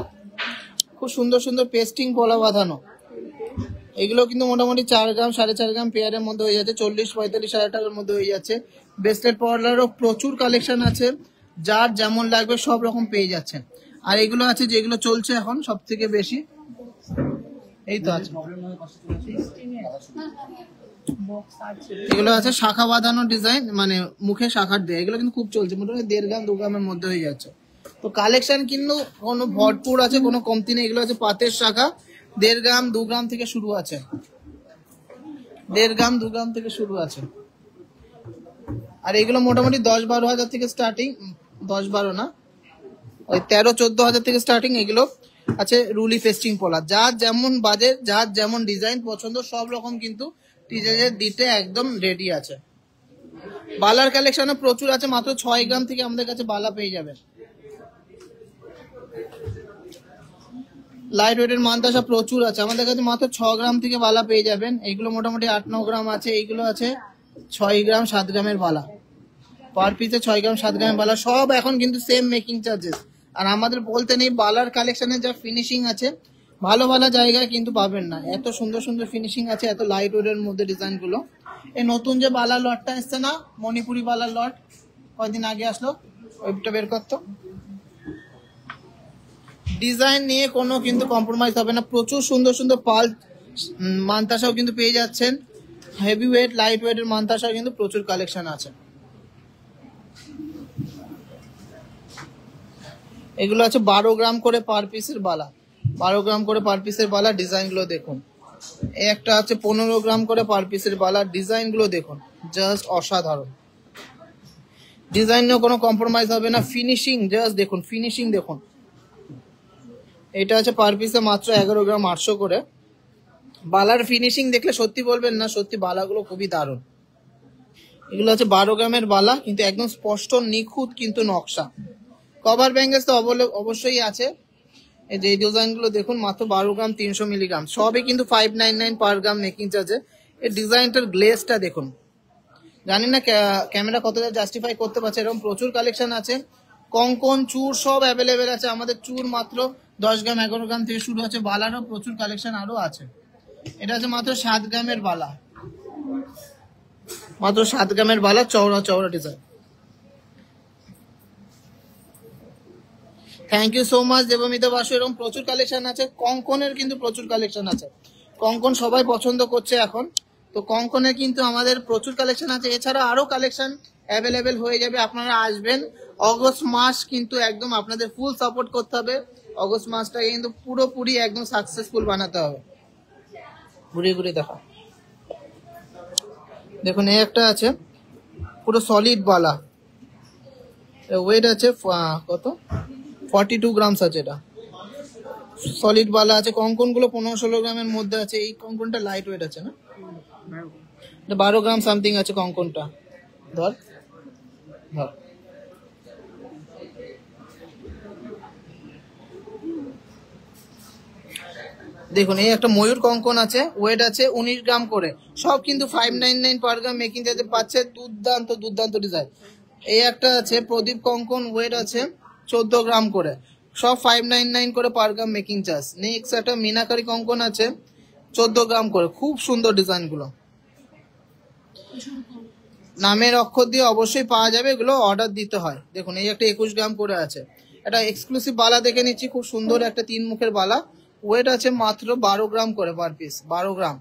খুব সুন্দর সুন্দর পেস্টিং পলা বাঁধানো। এগুলো কিন্তু মোটামুটি 4 গ্রাম 4.5 গ্রাম পেয়ারের মধ্যে হয়ে যাচ্ছে, 40-45 হাজার টাকার মধ্যে হয়ে যাচ্ছে। ব্রেসলেট পলারও প্রচুর কালেকশন আছে, যার যেমন লাগবে সব রকম পেয়ে যাচ্ছে। আর এগুলো আছে যেগুলো চলছে এখন সব থেকে বেশি, এই তো আছে, এগুলো আছে শাখা বাঁধানো ডিজাইন, মানে মুখে শাখার দেয়, এগুলো কিন্তু খুব চলছে, মোটামুটি 1.5 গ্রাম 2 গ্রামের মধ্যে হয়ে যাচ্ছে। তো কালেকশন কিন্তু কোনো ভরপুর আছে, কোনো কমতি নেই। এগুলো আছে পাতের শাখা, 1.5 গ্রাম 2 গ্রাম থেকে শুরু আছে, 1.5 গ্রাম 2 গ্রাম থেকে শুরু আছে। আর এগুলো মোটামুটি 10-12 হাজার থেকে স্টার্টিং, 10-12 না, ওই 13-14 হাজার থেকে স্টার্টিং। এগুলো আছে রুলি পেস্টিং পলা, যার যেমন বাজেট, যার যেমন ডিজাইন পছন্দ সব রকম কিন্তু টিজারের দিতে একদম রেডি আছে। বালার কালেকশনও প্রচুর আছে, মাত্র 6 গ্রাম থেকে আমাদের কাছে বালা পেয়ে যাবেন। লাইট ওয়েটের মানতাসা প্রচুর আছে আমাদের কাছে, মাত্র 6 গ্রাম থেকে বালা পেয়ে যাবেন। এইগুলো মোটামুটি 8-9 গ্রাম আছে, এইগুলো আছে 6 গ্রাম 7 গ্রামের বালা, পার পিসে 6 গ্রাম 7 গ্রামের বালা। সব এখন কিন্তু সেম মেকিং চার্জেস। আর আমাদের বলতে নেই, বালার কালেকশনের যা ফিনিশিং আছে ভালো ভালো জায়গায় কিন্তু পাবেন না, এত সুন্দর সুন্দর ফিনিশিং আছে, এত লাইট ওয়েটের মধ্যে ডিজাইন গুলো। এই নতুন যে বালা লটটা এসছে না, মণিপুরি বালার লট, কয়দিন আগে আসলো, ওইটা বের করতো। ডিজাইন নিয়ে কোনো কিন্তু কম্প্রোমাইজ হবে না, প্রচুর সুন্দর সুন্দর পাল মানতাসাও কিন্তু পেয়ে যাচ্ছেন, হেভি ওয়েট লাইট ওয়েটের মানতাসাও কিন্তু প্রচুর কালেকশন আছে। এগুলো আছে 12 গ্রাম করে পার পিসের বালা, 12 গ্রাম করে পার পিসের বালা। ডিজাইন গুলো দেখুন, এই একটা আছে 15 গ্রাম করে পার পিসের বালা, ডিজাইন গুলো দেখুন জাস্ট অসাধারণ। ডিজাইন নিয়ে কোনো কম্প্রোমাইজ হবে না, ফিনিশিং জাস্ট দেখুন, ফিনিশিং দেখুন। এটা আছে পার পিসে মাত্র 11 গ্রাম 800 করে। বালার ফিনিশিং দেখলে সত্যি বলবেন না, সত্যি বালাগুলো খুবই দারুণ। এগুলো আছে 12 গ্রামের বালা, কিন্তু একদম স্পষ্ট নিখুঁত কিন্তু নকশা। কভার ব্যাঙ্গেলস তো অবশ্যই আছে। এই যে ডিজাইন গুলো দেখুন, মাত্র 12 গ্রাম 300 মিলিগ্রাম, সবই কিন্তু 599 পার গ্রাম মেকিং চার্জে। এই ডিজাইনটার গ্লেজটা দেখুন, জানি না ক্যামেরা কতটা জাস্টিফাই করতে পারছে, এরকম প্রচুর কালেকশন আছে। কঙ্কন চুর সব অ্যাভেলেবেল আছে আমাদের, চুর মাত্র 10 গ্রাম 11 গ্রাম থেকে শুরু আছে, বালারও প্রচুর কালেকশন আরো আছে। এটা আছে মাত্র 7 গ্রামের বালা, মাত্র 7 গ্রামের বালা, চওড়া চওড়া design. Thank you so much Debmita Basu. এরকম প্রচুর কালেকশন আছে, কঙ্কনের কিন্তু প্রচুর কালেকশন আছে, কঙ্কন সবাই পছন্দ করছে এখন, তো কঙ্কনের কিন্তু আমাদের প্রচুর কালেকশন আছে। এছাড়া আরো কালেকশন অ্যাভেলেবেল হয়ে যাবে, আপনারা আসবেন। অগস্ট মাস কিন্তু একদম আপনাদের ফুল সাপোর্ট করতে হবে, অগস্ট মাসটাকে কিন্তু পুরোপুরি একদম সাকসেসফুল বানাতে হবে। ঘুরে ঘুরে দেখা, দেখুন এই একটা আছে পুরো সলিড বালা, ওয়েট আছে কত 42 গ্রামস আছে। এটা সলিড বালা আছে, কঙ্কন গুলো 15-16 গ্রামের মধ্যে আছে। এই কঙ্কনটা লাইট ওয়েট আছে না, 12 গ্রাম সামথিং আছে কঙ্কনটা। ধর ধর দেখুন এই একটা ময়ূর কঙ্কন আছে, ওয়েট আছে 19 গ্রাম করে, সব কিন্তু 599 পার গ্রাম মেকিং চার্জে পাচ্ছে। দুর্দান্ত দুর্দান্ত ডিজাইন। এই একটা আছে প্রদীপ কঙ্কন, ওয়েট আছে 14 গ্রাম করে, সব 599 করে পার গ্রাম মেকিং চার্জ। নেক্সট একটা মিনাকারি কঙ্কন আছে 14 গ্রাম করে, খুব সুন্দর ডিজাইন গুলো। নামের অক্ষর দিয়ে অবশ্যই পাওয়া যাবে, এগুলো অর্ডার দিতে হয়। দেখুন এই একটা 21 গ্রাম করে আছে, এটা এক্সক্লুসিভ বালা দেখে নিচ্ছি, খুব সুন্দর একটা 3 মুখের বালা, ওয়েট আছে মাত্র 12 গ্রাম করে পার পিস, 12 গ্রাম।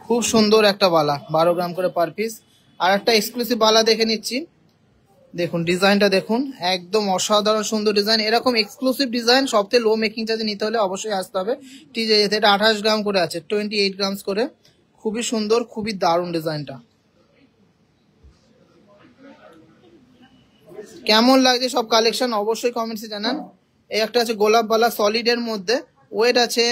খুব সুন্দর একটা বালা, 12 গ্রাম করে পার পিস। আর একটা এক্সক্লুসিভ বালা দেখে নিচ্ছি, দেখুন ডিজাইনটা দেখুন, একদম অসাধারণ সুন্দর ডিজাইন। এরকম এক্সক্লুসিভ ডিজাইন সবচেয়ে লো মেকিং চার্জে নিতে হলে অবশ্যই আসতে হবে টিজেতে। এটা 28 গ্রাম করে আছে, 28 গ্রামস করে, খুবই সুন্দর, খুবই দারুণ ডিজাইনটা। কেমন লাগছে সব কালেকশন অবশ্যই কমেন্টসে জানান। এই একটা আছে গোলাপ বালা সলিড এর মধ্যে, ওয়েট আছে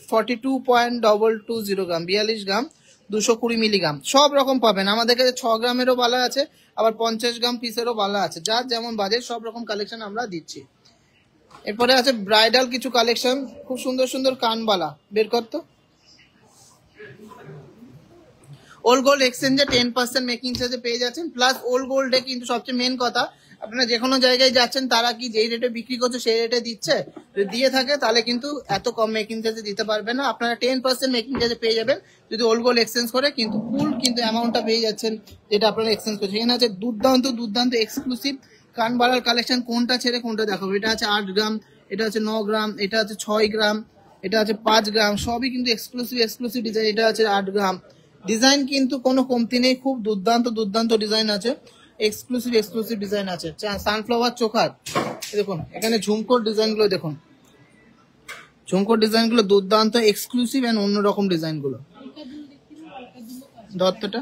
42.220 গ্রাম, 42 গ্রাম, 220 মিলিগ্রাম। সব রকম পাবেন আমাদের কাছে, 6 গ্রামেরও বালা আছে, আবার 50 গ্রাম পিসেরও বালা আছে, যার যেমন বাজেট সব রকম কালেকশন আমরা দিচ্ছি। এরপরে আছে ব্রাইডাল কিছু কালেকশন, খুব সুন্দর সুন্দর কানবালা, বের করতো। ওল্ড গোল্ড এক্সচেঞ্জে 10% মেকিং চার্জে পেয়ে যাচ্ছেন, প্লাস ওল্ড গোল্ডে কিন্তু সবচেয়ে মেন কথা, আপনারা যে কোনো জায়গায় যাচ্ছেন তারা কি যেই রেটে বিক্রি করছে সেই রেটে দিচ্ছে, যদি দিয়ে থাকে তাহলে কিন্তু এত কম মেকিং চার্জে দিতে পারবে না। আপনারা 10% মেকিং চার্জে পেয়ে যাবেন যদি ওল্ড গোল্ড এক্সচেঞ্জ করে, কিন্তু ফুল কিন্তু অ্যামাউন্টটা পেয়ে যাচ্ছেন যেটা আপনারা এক্সচেঞ্জ করছেন। এখানে আছে দুর্দান্ত দুর্দান্ত এক্সক্লুসিভ কানবালার কালেকশন, কোনটা ছেড়ে কোনটা দেখাবো। এটা আছে 8 গ্রাম, এটা আছে 9 গ্রাম, এটা আছে 6 গ্রাম, এটা আছে 5 গ্রাম, সবই কিন্তু এক্সক্লুসিভ ডিজাইন। এটা আছে 8 গ্রাম, ডিজাইন কিন্তু কোনো কমতি নেই, খুব দুর্দান্ত দুর্দান্ত ডিজাইন আছে, এক্সক্লুসিভ ডিজাইন আছে। সানফ্লাওয়ার চোখার দেখুন, এখানে ঝুমকোর ডিজাইন গুলো দেখুন, ঝুমকোর ডিজাইন গুলো দুর্দান্ত এক্সক্লুসিভ এন্ড অন্যরকম ডিজাইন গুলো। দত্তটা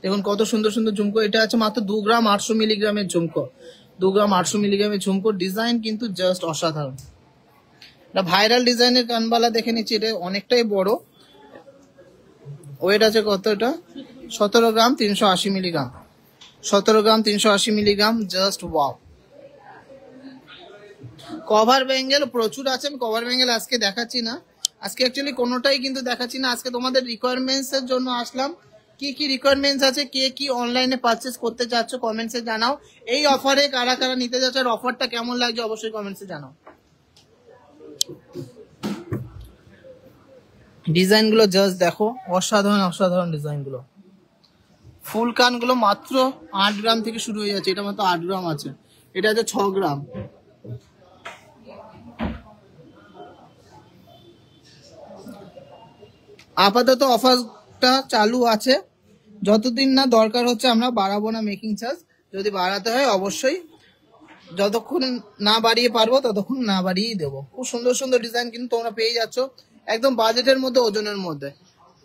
দেখুন কত সুন্দর সুন্দর ঝুমকো। এটা আছে মাত্র 2 গ্রাম 800 মিলিগ্রামের ঝুমকো, 2 গ্রাম 800 মিলিগ্রামের ঝুমকো। ডিজাইন কিন্তু জাস্ট অসাধারণ। এটা ভাইরাল ডিজাইনের কানবালা দেখে নিচ্ছি, এটা অনেকটাই বড়, ওয়েট আছে কত, এটা 17 গ্রাম 380 মিলিগ্রাম, 17 গ্রাম 380 milligram, just wow. Cover bangle প্রচুর আছে, আমি কভার ব্যাঙ্গেল আজকে দেখাচ্ছি না, আজকে অ্যাকচুয়ালি কোনোটাই কিন্তু দেখাচ্ছি না। আজকে তোমাদের রিকোয়ারমেন্টস এর জন্য আসলাম, কি কি রিকোয়ারমেন্টস আছে, কে কি অনলাইনে পারচেস করতে চাচ্ছ কমেন্টসে জানাও। এই অফারে কারা কারা নিতে যাচ্ছ, আর অফারটা কেমন লাগছে অবশ্যই কমেন্টসে জানাও। ডিজাইন গুলো জাস্ট দেখো, অসাধারণ অসাধারণ ডিজাইন গুলো। ফুল কান গুলো মাত্র 8 গ্রাম থেকে শুরু হয়ে যাচ্ছে, এটা মাত্র 8 গ্রাম আছে, এটা আছে 6 গ্রাম। আপাতত অফারটা চালু আছে, যতদিন না দরকার হচ্ছে আমরা বাড়াবো না মেকিং চার্জ। যদি বাড়াতে হয় অবশ্যই, যতক্ষণ না বাড়িয়ে পারবো ততক্ষণ না বাড়িয়েই দেবো। খুব সুন্দর সুন্দর ডিজাইন কিন্তু তোমরা পেয়ে যাচ্ছ একদম বাজেটের মধ্যে, ওজনের মধ্যে।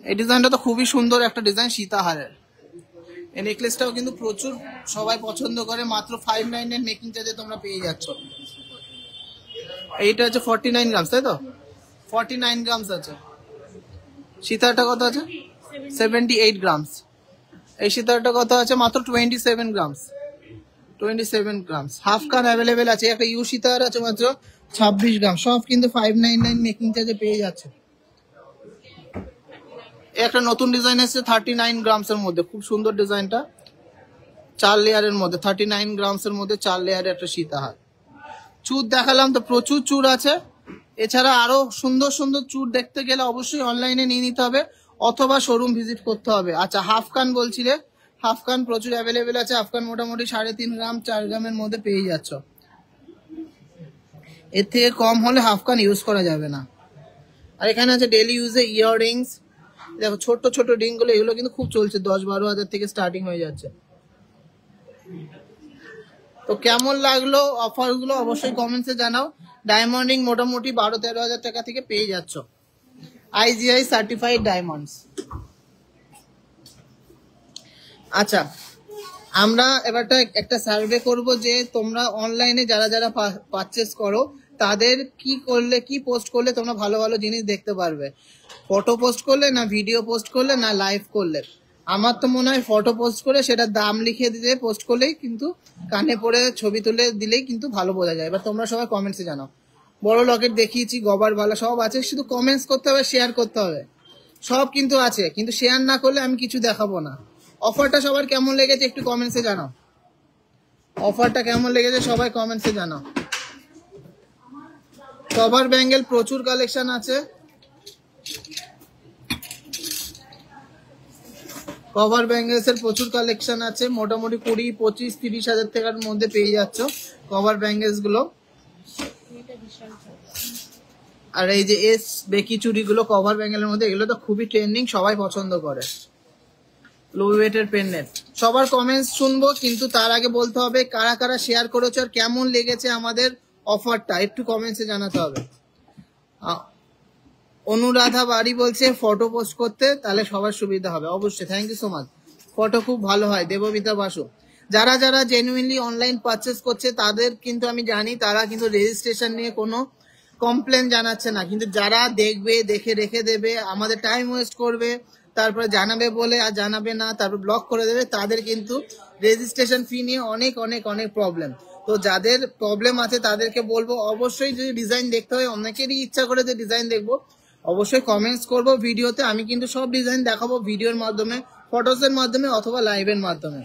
এই ডিজাইনটা তো খুবই সুন্দর একটা ডিজাইন, সীতাহারের। এই নেকলেসটাও কিন্তু প্রচুর সবাই পছন্দ করে, মাত্র 599 মেকিং চার্জে তোমরা পেয়ে যাচ্ছ। এইটা হচ্ছে 49 গ্রামস, তাই তো 49 গ্রামস আছে। সীতাহারটা কত আছে 78 গ্রামস। এই সীতাহারটা কত আছে মাত্র 27 গ্রামস, 27 গ্রামস। হাফ কান অ্যাভেলেবেল আছে, একটা ইউ সীতাহার আছে মাত্র 26 গ্রাম, সব কিন্তু 599 মেকিং চার্জে পেয়ে যাচ্ছে। একটা নতুন ডিজাইন এসেছে 39 গ্রামস এর মধ্যে, খুব সুন্দর ডিজাইনটা, 4 লেয়ারের মধ্যে, 39 গ্রামস এর মধ্যে 4 লেয়ারের একটা সীতাহার। চুর দেখালাম তো, প্রচুর চুর আছে। এছাড়া আরো সুন্দর সুন্দর চুর দেখতে গেলে অবশ্যই অনলাইনে নিয়ে নিতে হবে অথবা শোরুম ভিজিট করতে হবে। আচ্ছা হাফ কান বলছিলে, হাফ কান প্রচুর অ্যাভেলেবেল আছে। হাফ কান মোটামুটি 3.5 গ্রাম 4 গ্রামের মধ্যে পেয়ে যাচ্ছ, এর থেকে কম হলে হাফ কান ইউজ করা যাবে না। আর এখানে আছে ডেলি ইউজে ইয়াররিংস, দেখো ছোট ছোট রিং গুলো, এগুলো কিন্তু খুব চলছে, 10-12 হাজার থেকে স্টার্টিং হয়ে যাচ্ছে। তো কেমন লাগলো অফার গুলো অবশ্যই কমেন্টসে জানাও। ডায়মন্ড রিং মোটামুটি 12-13 হাজার টাকা থেকে পেয়ে যাচ্ছ, IGI সার্টিফাইড ডায়মন্ডস। আচ্ছা, আমরা এবারটা একটা সার্ভে করব যে তোমরা অনলাইনে যারা যারা পারচেস করো তাদের কি করলে, কি পোস্ট করলে তোমরা ভালো ভালো জিনিস দেখতে পারবে। ফটো পোস্ট করলে না ভিডিও পোস্ট করলে না লাইভ করলে। আমার তো মনে হয় ফটো পোস্ট করে সেটা দাম লিখে দিয়ে পোস্ট করলেই কিন্তু কানে পড়ে ছবি তুলে দিলেই কিন্তু ভালো বোঝা যায়। এবার তোমরা সবাই কমেন্টসে জানাও। বড় লকেট দেখিয়েছি, গবার বালা সব আছে, শুধু কমেন্টস করতে হবে, শেয়ার করতে হবে, সব কিন্তু আছে, কিন্তু শেয়ার না করলে আমি কিছু দেখাবো না। অফারটা সবার কেমন লেগেছে একটু কমেন্টসে জানাও। অফারটা কেমন লেগেছে সবাই কমেন্টসে জানাও। কভার ব্যাঙ্গেল প্রচুর কালেকশন আছে, কভার ব্যাঙ্গেলস এর প্রচুর কালেকশন আছে, মোটামুটি 20, 25, 30 হাজার টাকার মধ্যে পেয়ে যাচ্ছ কভার ব্যাঙ্গেলস গুলো। আর এই যে এস বেকি চুড়িগুলো কভার ব্যাঙ্গেলের মধ্যে, এগুলো তো খুবই ট্রেন্ডিং, সবাই পছন্দ করে। লো ওয়েটের পেননেট, সবার কমেন্টস শুনবো, কিন্তু তার আগে বলতে হবে কারা কারা শেয়ার করেছো আর কেমন লেগেছে আমাদের অফারটা, একটু কমেন্টসে জানাতে হবে। অনুরাধা বাড়ি বলছে ফটো পোস্ট করতে, তাহলে সবার সুবিধা হবে। অবশ্যই, thank you so much, photo খুব ভালো হয়। দেবমিতা বাসু, যারা যারা জেনুইনলি অনলাইন পারচেস করছে তাদের কিন্তু আমি জানি তারা কিন্তু রেজিস্ট্রেশন নিয়ে কোনো কমপ্লেন জানাচ্ছে না, কিন্তু যারা দেখবে, দেখে রেখে দেবে, আমাদের টাইম ওয়েস্ট করবে, তারপরে জানাবে বলে আর জানাবে না, তারপর ব্লক করে দেবে, তাদের কিন্তু রেজিস্ট্রেশন ফি নিয়ে অনেক অনেক অনেক প্রবলেম। তো যাদের প্রবলেম আছে তাদেরকে বলবো অবশ্যই যদি ডিজাইন দেখতে হয়, অনেকেরই ইচ্ছা করে যে ডিজাইন দেখবো, অবশ্যই কমেন্টস করবো ভিডিওতে, আমি কিন্তু সব ডিজাইন দেখাবো ভিডিওর মাধ্যমে, ফটোসের মাধ্যমে অথবা লাইভের মাধ্যমে।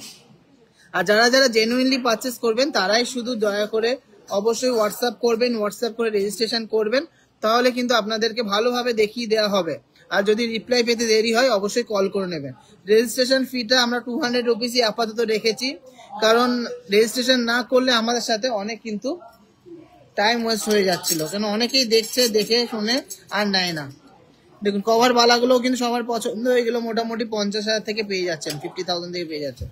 আর যারা যারা জেনুইনলি পারচেস করবেন তারাই শুধু দয়া করে অবশ্যই হোয়াটসঅ্যাপ করবেন, হোয়াটসঅ্যাপ করে রেজিস্ট্রেশন করবেন, তাহলে কিন্তু আপনাদেরকে ভালোভাবে দেখিয়ে দেওয়া হবে। আর যদি রিপ্লাই পেতে দেরি হয় অবশ্যই কল করে নেবেন। রেজিস্ট্রেশন ফিটা আমরা 200 রুপিসই আপাতত রেখেছি, কারণ রেজিস্ট্রেশন না করলে আমাদের সাথে অনেক কিন্তু টাইম ওয়েস্ট হয়ে যাচ্ছিল, কেন অনেকেই দেখছে, দেখে শুনে আর নেয় না। দেখুন কভার বালাগুলো কিন্তু সবার পছন্দ হয়ে গেল, মোটামুটি 50,000 থেকে পেয়ে যাচ্ছেন, 50,000 থেকে পেয়ে যাচ্ছেন।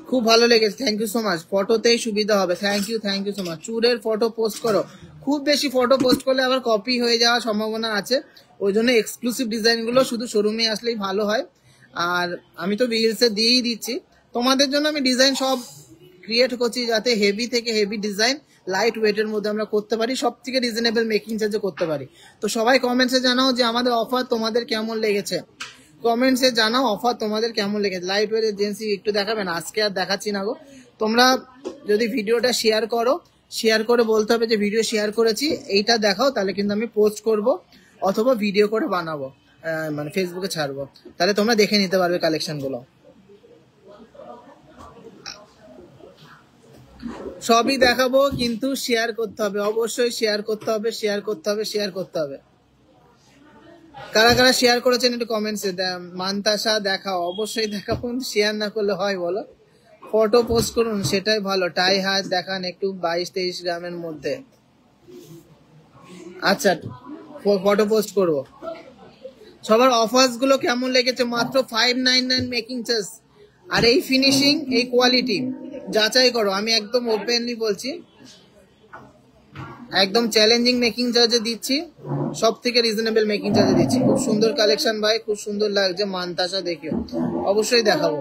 খুব ভালো লেগেছে, থ্যাংক ইউ সো মাচ। ফটোতেই সুবিধা হবে, থ্যাংক ইউ সো মাচ। চুরের ফটো পোস্ট করো, খুব বেশি ফটো পোস্ট করলে আবার কপি হয়ে যাওয়ার সম্ভাবনা আছে, ওই জন্য এক্সক্লুসিভ ডিজাইনগুলো শুধু শোরুমে আসলেই ভালো হয়। আর আমি তো রিলসে দিয়েই দিচ্ছি, তোমাদের জন্য আমি ডিজাইন সব ক্রিয়েট করছি যাতে হেভি থেকে হেভি ডিজাইন লাইট ওয়েটের মধ্যে আমরা করতে পারি, সব থেকে রিজনেবল মেকিং চার্জে করতে পারি। তো সবাই কমেন্টসে জানাও যে আমাদের অফার তোমাদের কেমন লেগেছে, কমেন্টসে জানাও অফার তোমাদের কেমন লেগেছে। লাইট ওয়েট এজেন্সি একটু দেখাবেন, আজকে আর দেখাচ্ছি না গো। তোমরা যদি ভিডিওটা শেয়ার করো, শেয়ার করে বলতে হবে যে ভিডিও শেয়ার করেছি, এইটা দেখাও, তাহলে কিন্তু আমি পোস্ট করব অথবা ভিডিও করে বানাবো, মানে ফেসবুকে ছাড়বো, তাহলে তোমরা দেখে নিতে পারবে কালেকশন গুলো। সবই দেখাবো, কিন্তু শেয়ার করতে হবে, অবশ্যই শেয়ার করতে হবে, শেয়ার করতে হবে, শেয়ার করতে হবে। কারা কারা শেয়ার করেছেন একটু কমেন্টসে। মান্তাসা দেখাও, অবশ্যই দেখাবো, কিন্তু শেয়ার না করলে হয় বলো? ফটো পোস্ট করুন, সেটাই ভালো। টাই হাত দেখান একটু 22-23 গ্রামের মধ্যে। আচ্ছা, ফটো পোস্ট করবো। সবার অফার্স গুলো কেমন লেগেছে? মাত্র 599 মেকিং চার্জ, আর এই ফিনিশিং, এই কোয়ালিটি যাচাই করো, আমি একদম ওপেনলি বলছি, একদম চ্যালেঞ্জিং মেকিং চার্জে দিচ্ছি, সব থেকে রিজনেবল মেকিং চার্জে দিচ্ছি। খুব সুন্দর কালেকশন ভাই, খুব সুন্দর লাগছে। মান্তাসা দেখিও, অবশ্যই দেখাবো।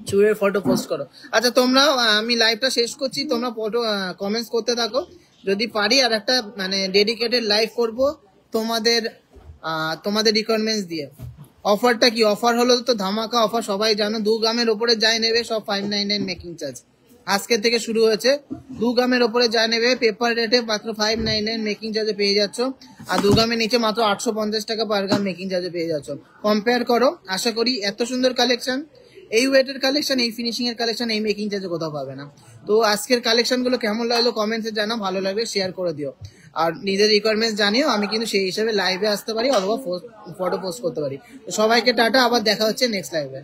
চুরের ফটো পোস্ট করো। আচ্ছা তোমরা, আমি লাইভটা শেষ করছি, তোমরা ফটো কমেন্টস করতে থাকো, যদি পারি আর একটা মানে ডেডিকেটেড লাইভ করব তোমাদের তোমাদের রিকোয়ারমেন্টস দিয়ে। অফারটা কি? অফার হলো তো ধামাকা অফার, সবাই জানো। 2 গ্রামের ওপরে যাই নেবে সব 599 মেকিং চার্জ, আজকে থেকে শুরু হয়েছে। 2 গ্রামের ওপরে যা নেবে পেপার রেটে মাত্র 599 মেকিং চার্জে পেয়ে যাচ্ছ, আর 2 গ্রামের নিচে মাত্র 850 টাকা পার গ্রাম মেকিং চার্জে পেয়ে যাচ্ছ। কম্পেয়ার করো, আশা করি এত সুন্দর কালেকশন, এই ওয়েটের কালেকশন, এই ফিনিশিং এর কালেকশন, এই মেকিং চার্জে কোথাও পাবে না। তো আজকের কালেকশন গুলো কেমন লাগলো কমেন্টসে জানাও, ভালো লাগলে শেয়ার করে দিও, আর নিজের রিকোয়ারমেন্টস জানিও, আমি কিন্তু সেই হিসেবে লাইভে আসতে পারি অথবা ফটো পোস্ট করতে পারি। তো সবাইকে টাটা, আবার দেখা হচ্ছে নেক্সট লাইভে।